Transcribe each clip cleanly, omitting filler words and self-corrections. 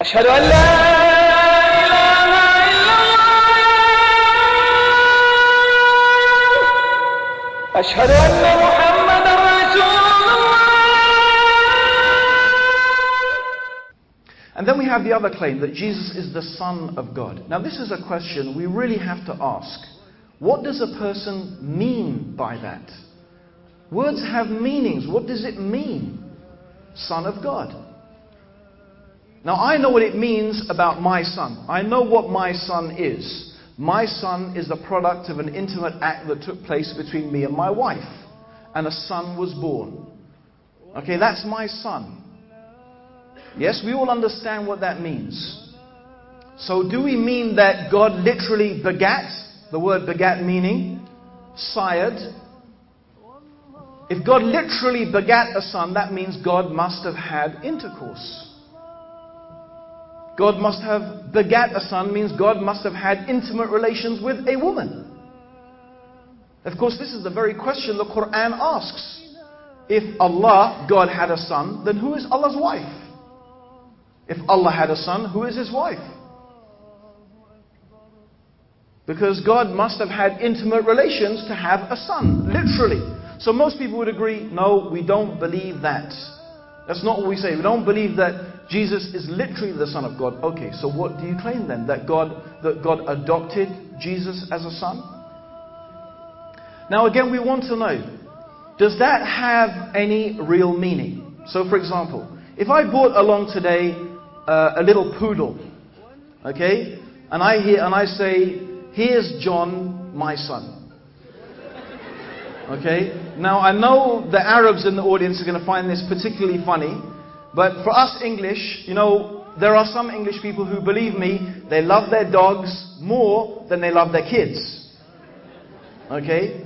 أشهد أن لا إله إلا الله أشهد أن محمدا رسول الله. And then we have the other claim that Jesus is the Son of God. Now this is a question we really have to ask. What does a person mean by that? Words have meanings. What does it mean? Son of God. Now I know what it means about my son. I know what my son is. My son is the product of an intimate act that took place between me and my wife. And a son was born. Okay, that's my son. Yes, we all understand what that means. So do we mean that God literally begat? The word begat meaning sired. If God literally begat a son, that means God must have had intercourse. God must have begat a son means God must have had intimate relations with a woman. Of course, this is the very question the Quran asks. If Allah, God, had a son, then who is Allah's wife? If Allah had a son, who is his wife? Because God must have had intimate relations to have a son, literally. So most people would agree, no, we don't believe that. That's not what we say. We don't believe that Jesus is literally the Son of God. Okay, so what do you claim then? That God adopted Jesus as a son? Now again, we want to know, does that have any real meaning? So for example, if I brought along today a little poodle, okay, and I say, here's John, my son. Okay, now I know the Arabs in the audience are going to find this particularly funny, but for us English, you know, there are some English people who, believe me, they love their dogs more than they love their kids. Okay,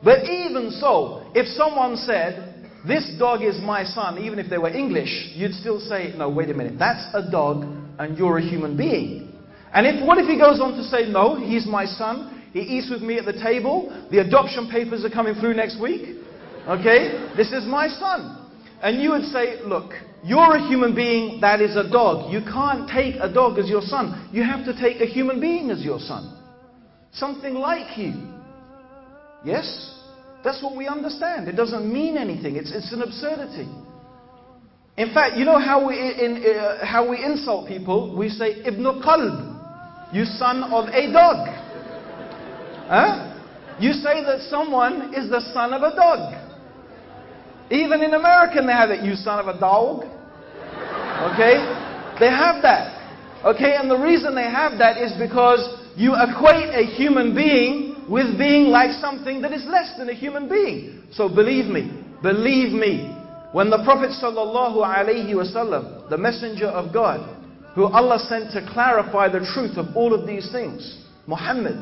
but even so, if someone said, this dog is my son, even if they were English, you'd still say, no, wait a minute, that's a dog and you're a human being. And what if he goes on to say, no, he's my son, he eats with me at the table, the adoption papers are coming through next week, okay, this is my son. And you would say, look, you're a human being, that is a dog. You can't take a dog as your son. You have to take a human being as your son. Something like you. Yes? That's what we understand. It doesn't mean anything. It's an absurdity. In fact, you know how we insult people? We say, Ibn Qalb, you son of a dog. Huh? You say that someone is the son of a dog. Even in American they have it, you son of a dog. Okay? They have that. Okay, and the reason they have that is because you equate a human being with being like something that is less than a human being. So believe me, when the Prophet ﷺ, the messenger of God, who Allah sent to clarify the truth of all of these things, Muhammad,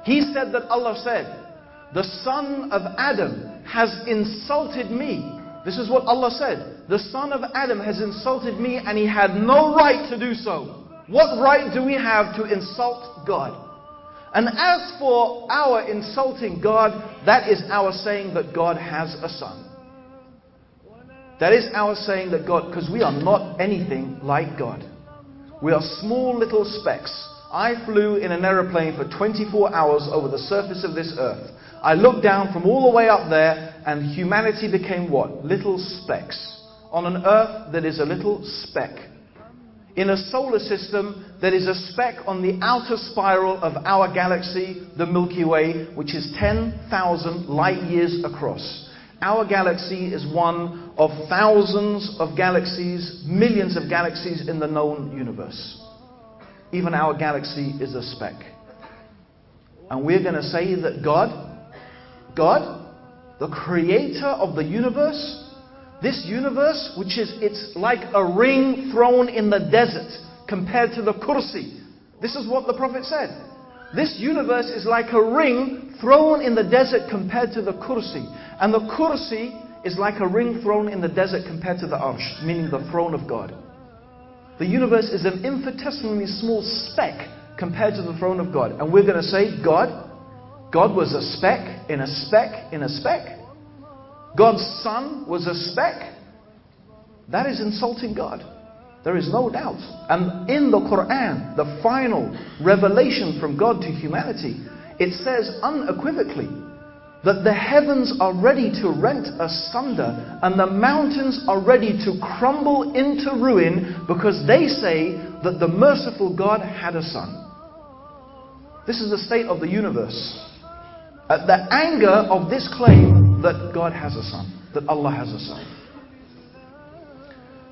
he said that Allah said, the son of Adam has insulted me. This is what Allah said. The son of Adam has insulted me and he had no right to do so. What right do we have to insult God? And as for our insulting God, that is our saying that God has a son. That is our saying that God, because we are not anything like God. We are small little specks. I flew in an aeroplane for 24 hours over the surface of this earth. I looked down from all the way up there and humanity became what? Little specks. On an earth that is a little speck. In a solar system that is a speck on the outer spiral of our galaxy, the Milky Way, which is 10,000 light years across. Our galaxy is one of thousands of galaxies, millions of galaxies in the known universe. Even our galaxy is a speck. And we're going to say that God, the creator of the universe, this universe, which is, it's like a ring thrown in the desert compared to the kursi. This is what the Prophet said. This universe is like a ring thrown in the desert compared to the kursi. And the kursi is like a ring thrown in the desert compared to the arsh, meaning the throne of God. The universe is an infinitesimally small speck compared to the throne of God. And we're going to say, God was a speck in a speck in a speck. God's son was a speck. That is insulting God. There is no doubt. And in the Quran, the final revelation from God to humanity, it says unequivocally that the heavens are ready to rent asunder and the mountains are ready to crumble into ruin because they say that the merciful God had a son. This is the state of the universe. At the anger of this claim that God has a son, that Allah has a son.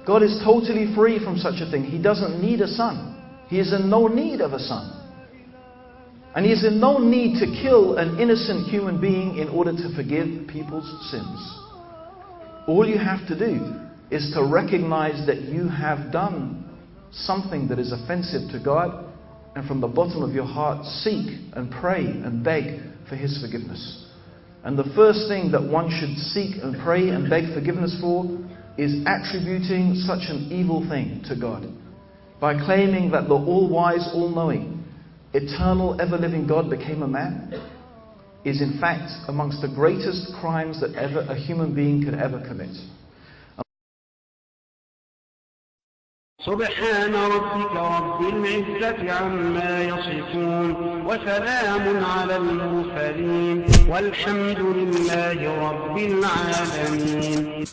God is totally free from such a thing. He doesn't need a son. He is in no need of a son. And He is in no need to kill an innocent human being in order to forgive people's sins. All you have to do is to recognize that you have done something that is offensive to God, and from the bottom of your heart seek and pray and beg for His forgiveness. And the first thing that one should seek and pray and beg forgiveness for is attributing such an evil thing to God. By claiming that the all-wise, all-knowing, eternal, ever-living God became a man is in fact amongst the greatest crimes that ever a human being could ever commit. سبحان ربك رب العزة عما يصفون وسلام على المرسلين والحمد لله رب العالمين.